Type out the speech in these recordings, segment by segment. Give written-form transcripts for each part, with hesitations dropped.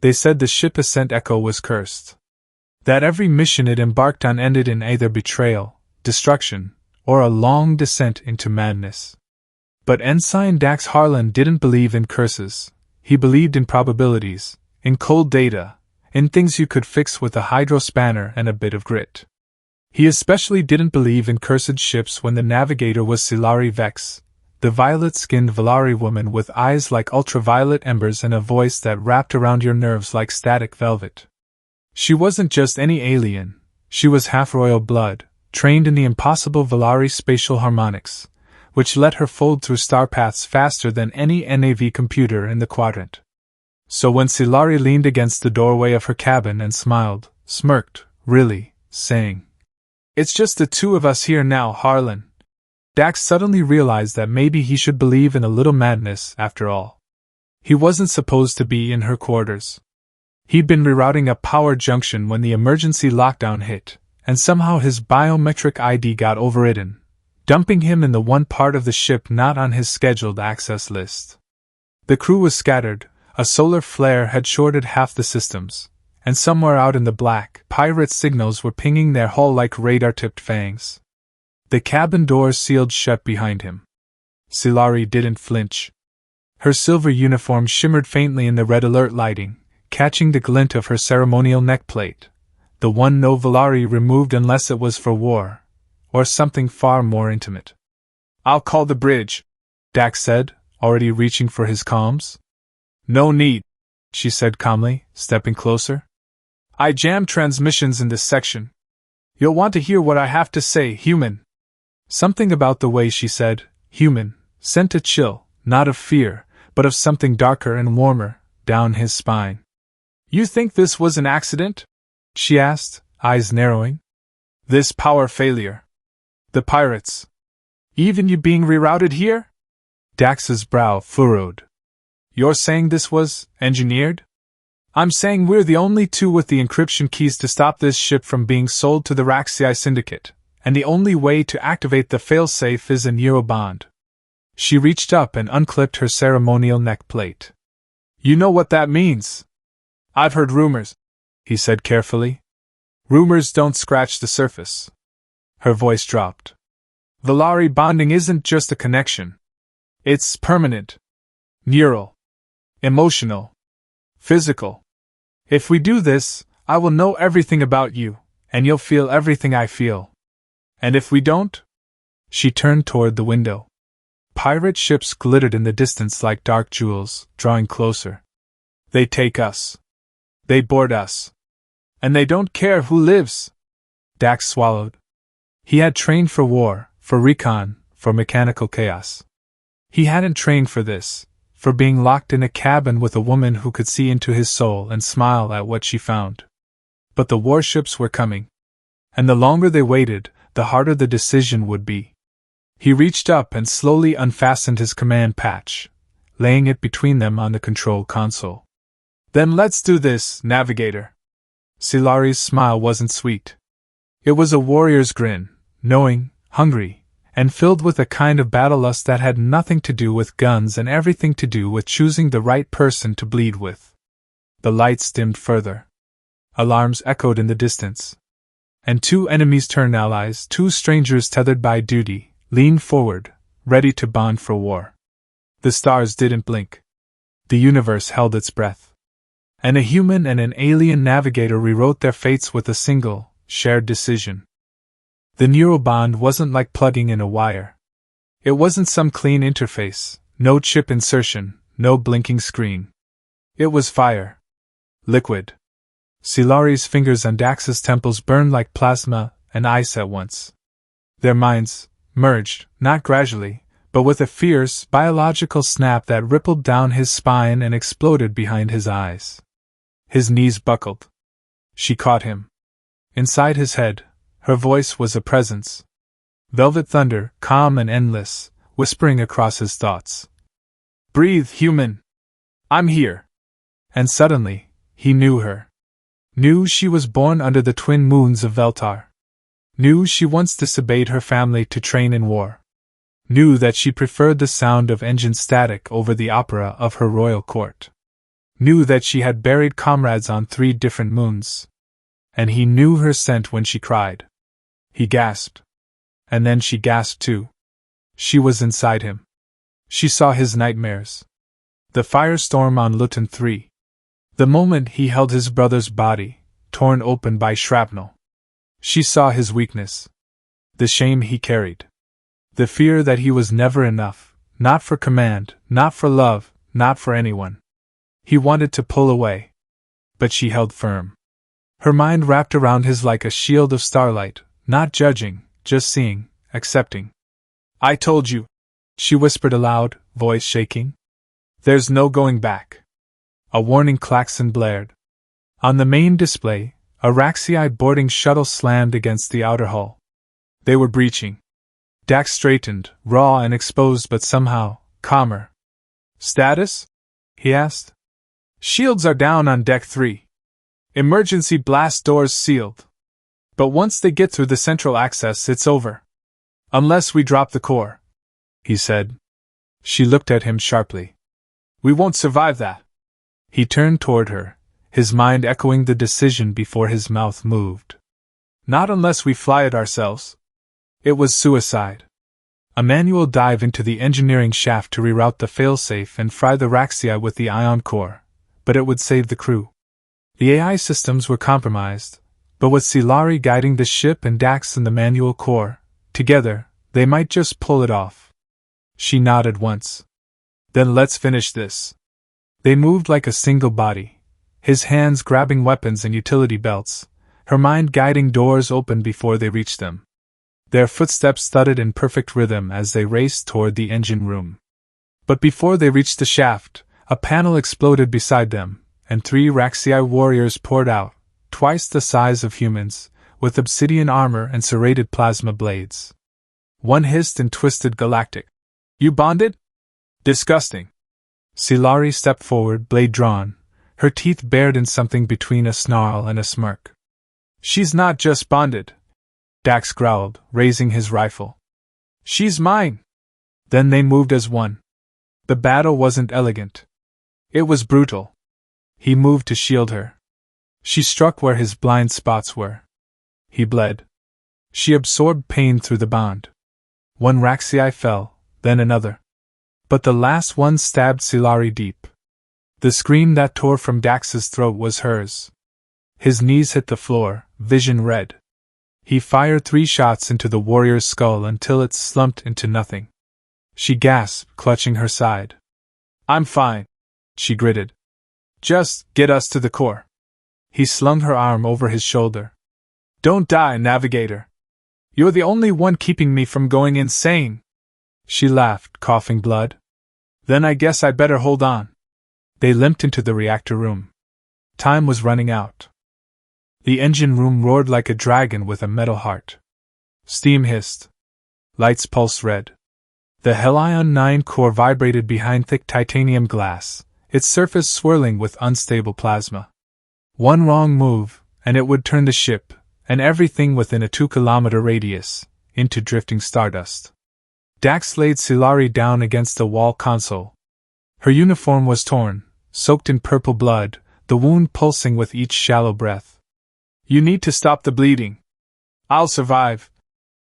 They said the ship Ascent Echo was cursed. That every mission it embarked on ended in either betrayal, destruction, or a long descent into madness. But Ensign Dax Harlan didn't believe in curses. He believed in probabilities, in cold data, in things you could fix with a hydro-spanner and a bit of grit. He especially didn't believe in cursed ships when the Navigator was Silari Vex, the violet-skinned Valari woman with eyes like ultraviolet embers and a voice that wrapped around your nerves like static velvet. She wasn't just any alien, she was half-royal blood, trained in the impossible Valari spatial harmonics, which let her fold through star paths faster than any NAV computer in the quadrant. So when Silari leaned against the doorway of her cabin and smiled, smirked, really, saying, "It's just the two of us here now, Harlan," Dax suddenly realized that maybe he should believe in a little madness after all. He wasn't supposed to be in her quarters. He'd been rerouting a power junction when the emergency lockdown hit, and somehow his biometric ID got overridden, dumping him in the one part of the ship not on his scheduled access list. The crew was scattered, a solar flare had shorted half the systems, and somewhere out in the black, pirate signals were pinging their hull like radar-tipped fangs. The cabin doors sealed shut behind him. Silari didn't flinch. Her silver uniform shimmered faintly in the red alert lighting, catching the glint of her ceremonial neckplate, the one no Valari removed unless it was for war, or something far more intimate. "I'll call the bridge," Dax said, already reaching for his comms. "No need," she said calmly, stepping closer. "I jam transmissions in this section. You'll want to hear what I have to say, human." Something about the way she said, human, sent a chill, not of fear, but of something darker and warmer, down his spine. "You think this was an accident?" she asked, eyes narrowing. "This power failure? The pirates? Even you being rerouted here?" Dax's brow furrowed. "You're saying this was engineered?" "I'm saying we're the only two with the encryption keys to stop this ship from being sold to the Raxii Syndicate, and the only way to activate the failsafe is a neurobond." She reached up and unclipped her ceremonial neck plate. "You know what that means?" "I've heard rumors," he said carefully. "Rumors don't scratch the surface." Her voice dropped. "Valari bonding isn't just a connection. It's permanent. Neural. Emotional. Physical. If we do this, I will know everything about you, and you'll feel everything I feel. And if we don't?" She turned toward the window. Pirate ships glittered in the distance like dark jewels, drawing closer. "They take us. They board us. And they don't care who lives." Dax swallowed. He had trained for war, for recon, for mechanical chaos. He hadn't trained for this, for being locked in a cabin with a woman who could see into his soul and smile at what she found. But the warships were coming. And the longer they waited, the harder the decision would be. He reached up and slowly unfastened his command patch, laying it between them on the control console. "Then let's do this, Navigator." Silari's smile wasn't sweet. It was a warrior's grin, knowing, hungry, and filled with a kind of battle lust that had nothing to do with guns and everything to do with choosing the right person to bleed with. The lights dimmed further. Alarms echoed in the distance. And two enemies turned allies, two strangers tethered by duty, leaned forward, ready to bond for war. The stars didn't blink. The universe held its breath. And a human and an alien navigator rewrote their fates with a single, shared decision. The neurobond wasn't like plugging in a wire. It wasn't some clean interface, no chip insertion, no blinking screen. It was fire. Liquid. Silari's fingers on Dax's temples burned like plasma and ice at once. Their minds merged, not gradually, but with a fierce, biological snap that rippled down his spine and exploded behind his eyes. His knees buckled. She caught him. Inside his head, her voice was a presence. Velvet thunder, calm and endless, whispering across his thoughts. "Breathe, human! I'm here!" And suddenly, he knew her. Knew she was born under the twin moons of Veltar. Knew she once disobeyed her family to train in war. Knew that she preferred the sound of engine static over the opera of her royal court. knew that she had buried comrades on 3 different moons. And he knew her scent when she cried. He gasped. And then she gasped too. She was inside him. She saw his nightmares. The firestorm on Luton 3. The moment he held his brother's body, torn open by shrapnel. She saw his weakness. The shame he carried. The fear that he was never enough, not for command, not for love, not for anyone. He wanted to pull away. But she held firm. Her mind wrapped around his like a shield of starlight, not judging, just seeing, accepting. I told you, she whispered aloud, voice shaking. There's no going back. A warning klaxon blared. On the main display, a Raxii boarding shuttle slammed against the outer hull. They were breaching. Dax straightened, raw and exposed but somehow calmer. Status? He asked. Shields are down on Deck 3. Emergency blast doors sealed. But once they get through the central access, it's over. Unless we drop the core, he said. She looked at him sharply. We won't survive that. He turned toward her, his mind echoing the decision before his mouth moved. Not unless we fly it ourselves. It was suicide. A manual dive into the engineering shaft to reroute the failsafe and fry the Raxii with the ion core, but it would save the crew. The AI systems were compromised, but with Silari guiding the ship and Dax in the manual core, together, they might just pull it off. She nodded once. Then let's finish this. They moved like a single body, his hands grabbing weapons and utility belts, her mind guiding doors open before they reached them. Their footsteps thudded in perfect rhythm as they raced toward the engine room. But before they reached the shaft, a panel exploded beside them, and 3 Raxii warriors poured out, twice the size of humans, with obsidian armor and serrated plasma blades. One hissed and twisted galactic. You bonded? Disgusting. Silari stepped forward, blade drawn, her teeth bared in something between a snarl and a smirk. She's not just bonded, Dax growled, raising his rifle. She's mine. Then they moved as one. The battle wasn't elegant. It was brutal. He moved to shield her. She struck where his blind spots were. He bled. She absorbed pain through the bond. One Raxii fell, then another. But the last one stabbed Silari deep. The scream that tore from Dax's throat was hers. His knees hit the floor, vision red. He fired 3 shots into the warrior's skull until it slumped into nothing. She gasped, clutching her side. I'm fine, she gritted. Just get us to the core. He slung her arm over his shoulder. Don't die, Navigator. You're the only one keeping me from going insane. She laughed, coughing blood. Then I guess I'd better hold on. They limped into the reactor room. Time was running out. The engine room roared like a dragon with a metal heart. Steam hissed. Lights pulsed red. The Helion 9 core vibrated behind thick titanium glass, its surface swirling with unstable plasma. One wrong move, and it would turn the ship, and everything within a 2-kilometer radius, into drifting stardust. Dax laid Silari down against the wall console. Her uniform was torn, soaked in purple blood, the wound pulsing with each shallow breath. You need to stop the bleeding. I'll survive,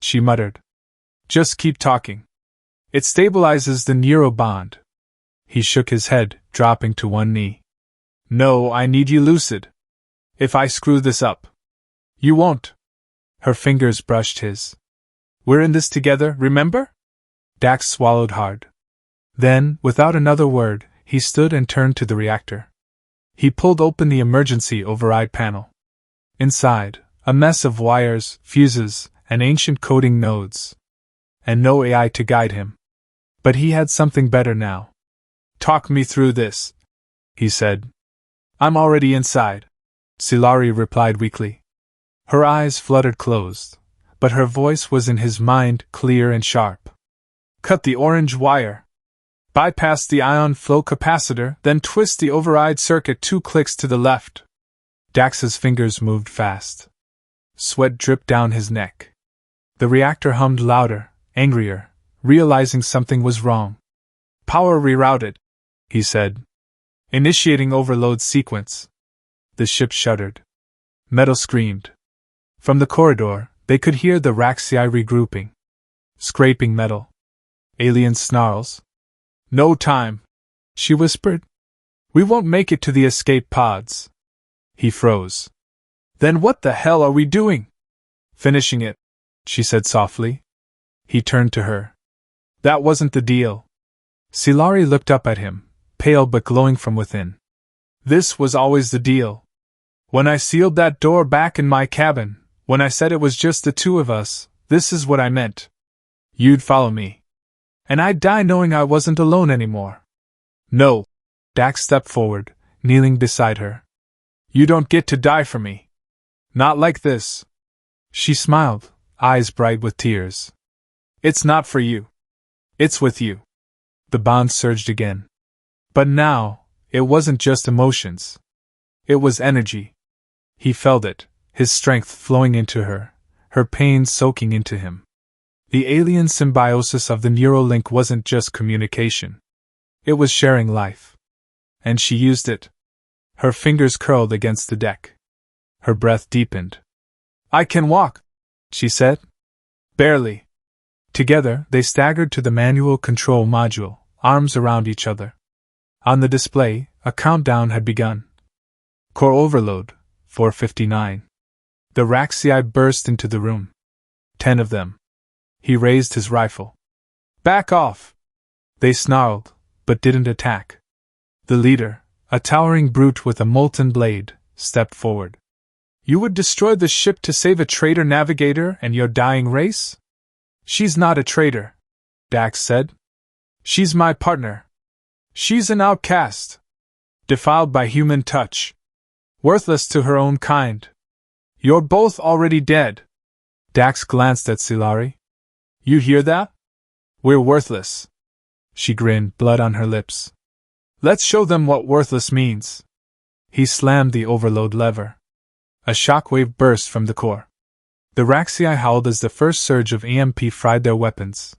she muttered. Just keep talking. It stabilizes the neuro bond. He shook his head, dropping to one knee. No, I need you lucid. If I screw this up. You won't. Her fingers brushed his. We're in this together, remember? Dax swallowed hard. Then, without another word, he stood and turned to the reactor. He pulled open the emergency override panel. Inside, a mess of wires, fuses, and ancient coding nodes. And no AI to guide him. But he had something better now. Talk me through this, he said. I'm already inside, Silari replied weakly. Her eyes fluttered closed, but her voice was in his mind, clear and sharp. Cut the orange wire. Bypass the ion flow capacitor, then twist the override circuit 2 clicks to the left. Dax's fingers moved fast. Sweat dripped down his neck. The reactor hummed louder, angrier, realizing something was wrong. Power rerouted, he said. Initiating overload sequence. The ship shuddered. Metal screamed. From the corridor, they could hear the Raxii regrouping. Scraping metal. Alien snarls. No time, she whispered. We won't make it to the escape pods. He froze. Then what the hell are we doing? Finishing it, she said softly. He turned to her. That wasn't the deal. Silari looked up at him, pale but glowing from within. This was always the deal. When I sealed that door back in my cabin, when I said it was just the two of us, this is what I meant. You'd follow me. And I'd die knowing I wasn't alone anymore. No. Dax stepped forward, kneeling beside her. You don't get to die for me. Not like this. She smiled, eyes bright with tears. It's not for you. It's with you. The bond surged again. But now, it wasn't just emotions. It was energy. He felt it, his strength flowing into her, her pain soaking into him. The alien symbiosis of the Neuralink wasn't just communication. It was sharing life. And she used it. Her fingers curled against the deck. Her breath deepened. I can walk, she said. Barely. Together, they staggered to the manual control module, arms around each other. On the display, a countdown had begun. Core overload, 459. The Raxii burst into the room. 10 of them. He raised his rifle. Back off! They snarled, but didn't attack. The leader, a towering brute with a molten blade, stepped forward. You would destroy the ship to save a traitor navigator and your dying race? She's not a traitor, Dax said. She's my partner. She's an outcast. Defiled by human touch. Worthless to her own kind. You're both already dead. Dax glanced at Silari. You hear that? We're worthless. She grinned, blood on her lips. Let's show them what worthless means. He slammed the overload lever. A shockwave burst from the core. The Raxii howled as the first surge of EMP fried their weapons.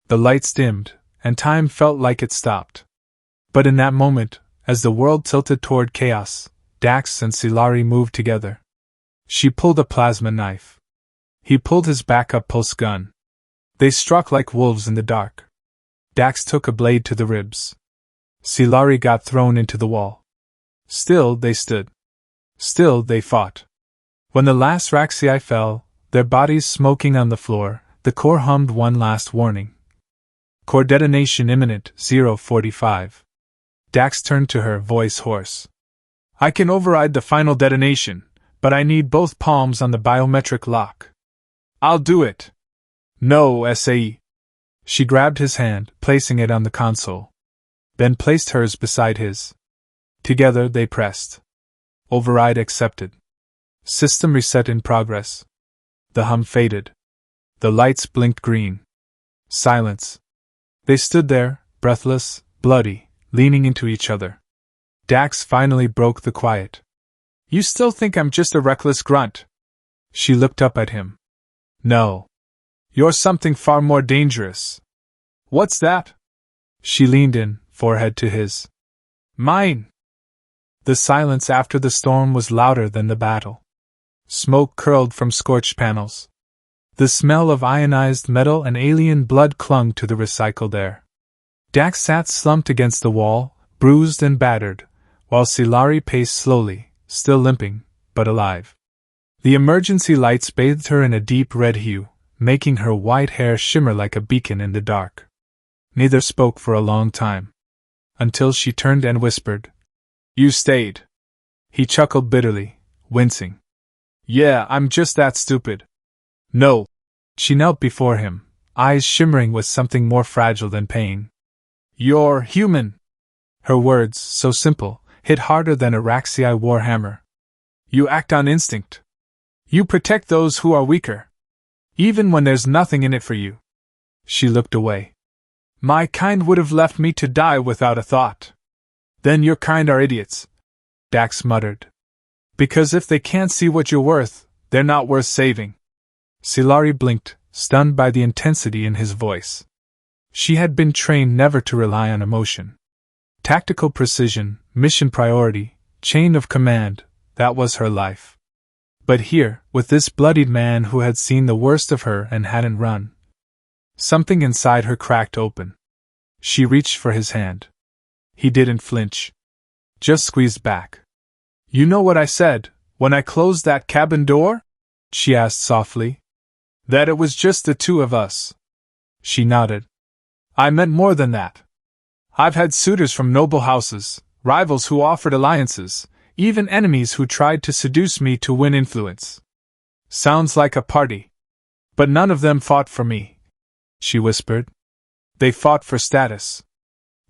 The lights dimmed, and time felt like it stopped. But in that moment, as the world tilted toward chaos, Dax and Silari moved together. She pulled a plasma knife. He pulled his backup pulse gun. They struck like wolves in the dark. Dax took a blade to the ribs. Silari got thrown into the wall. Still they stood. Still they fought. When the last Raxii fell, their bodies smoking on the floor, the core hummed one last warning. Core detonation imminent, 045. Dax turned to her, voice hoarse. I can override the final detonation, but I need both palms on the biometric lock. I'll do it. No, SAE. She grabbed his hand, placing it on the console. Then placed hers beside his. Together they pressed. Override accepted. System reset in progress. The hum faded. The lights blinked green. Silence. They stood there, breathless, bloody, leaning into each other. Dax finally broke the quiet. You still think I'm just a reckless grunt? She looked up at him. No. You're something far more dangerous. What's that? She leaned in, forehead to his. Mine. The silence after the storm was louder than the battle. Smoke curled from scorched panels. The smell of ionized metal and alien blood clung to the recycled air. Dax sat slumped against the wall, bruised and battered, while Silari paced slowly, still limping, but alive. The emergency lights bathed her in a deep red hue, making her white hair shimmer like a beacon in the dark. Neither spoke for a long time. Until she turned and whispered, You stayed. He chuckled bitterly, wincing. Yeah, I'm just that stupid. No. She knelt before him, eyes shimmering with something more fragile than pain. You're human. Her words, so simple, hit harder than a Raxii warhammer. You act on instinct. You protect those who are weaker. Even when there's nothing in it for you. She looked away. My kind would have left me to die without a thought. Then your kind are idiots, Dax muttered. Because if they can't see what you're worth, they're not worth saving. Silari blinked, stunned by the intensity in his voice. She had been trained never to rely on emotion. Tactical precision, mission priority, chain of command, that was her life. But here, with this bloodied man who had seen the worst of her and hadn't run, something inside her cracked open. She reached for his hand. He didn't flinch. Just squeezed back. "You know what I said, when I closed that cabin door?" she asked softly. "That it was just the two of us." She nodded. "I meant more than that. I've had suitors from noble houses, rivals who offered alliances, even enemies who tried to seduce me to win influence. Sounds like a party. But none of them fought for me," she whispered. "They fought for status.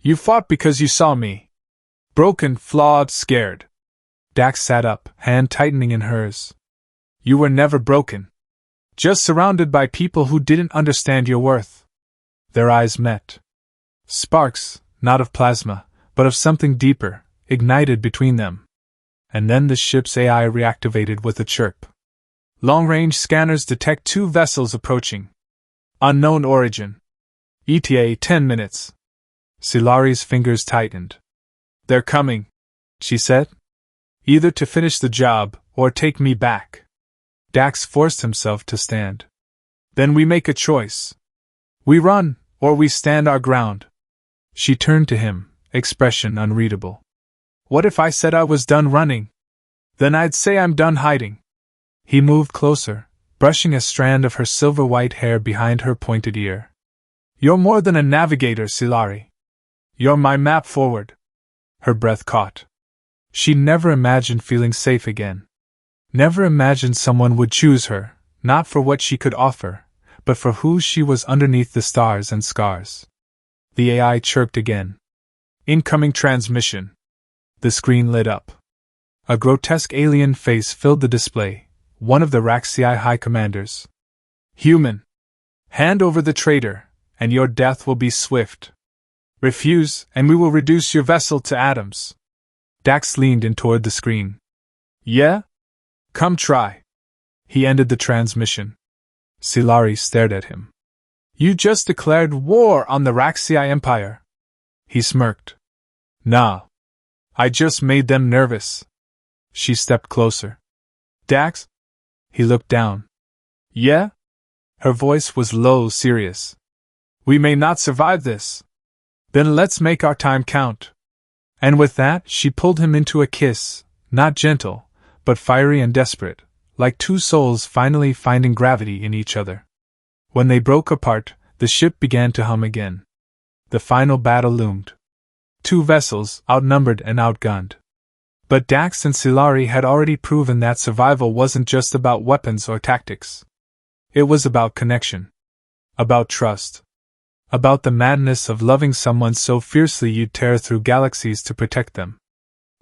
You fought because you saw me. Broken, flawed, scared." Dax sat up, hand tightening in hers. "You were never broken. Just surrounded by people who didn't understand your worth." Their eyes met. Sparks, not of plasma, but of something deeper, ignited between them. And then the ship's AI reactivated with a chirp. "Long-range scanners detect 2 vessels approaching. Unknown origin. ETA 10 minutes. Silari's fingers tightened. "They're coming," she said. "Either to finish the job, or take me back." Dax forced himself to stand. "Then we make a choice. We run, or we stand our ground." She turned to him, expression unreadable. "What if I said I was done running? Then I'd say I'm done hiding." He moved closer, brushing a strand of her silver-white hair behind her pointed ear. "You're more than a navigator, Silari. You're my map forward." Her breath caught. She never imagined feeling safe again. Never imagined someone would choose her, not for what she could offer, but for who she was underneath the stars and scars. The AI chirped again. "Incoming transmission." The screen lit up. A grotesque alien face filled the display, one of the Raxii High Commanders. "Human. Hand over the traitor, and your death will be swift. Refuse, and we will reduce your vessel to atoms." Dax leaned in toward the screen. "Yeah? Come try." He ended the transmission. Silari stared at him. "You just declared war on the Raxii Empire." He smirked. "Nah. I just made them nervous." She stepped closer. "Dax?" He looked down. "Yeah?" Her voice was low, serious. "We may not survive this. Then let's make our time count." And with that, she pulled him into a kiss, not gentle, but fiery and desperate, like two souls finally finding gravity in each other. When they broke apart, the ship began to hum again. The final battle loomed. 2 vessels, outnumbered and outgunned. But Dax and Silari had already proven that survival wasn't just about weapons or tactics. It was about connection. About trust. About the madness of loving someone so fiercely you'd tear through galaxies to protect them.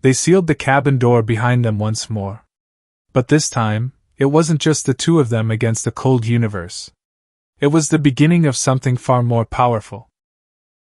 They sealed the cabin door behind them once more. But this time, it wasn't just the two of them against a cold universe. It was the beginning of something far more powerful.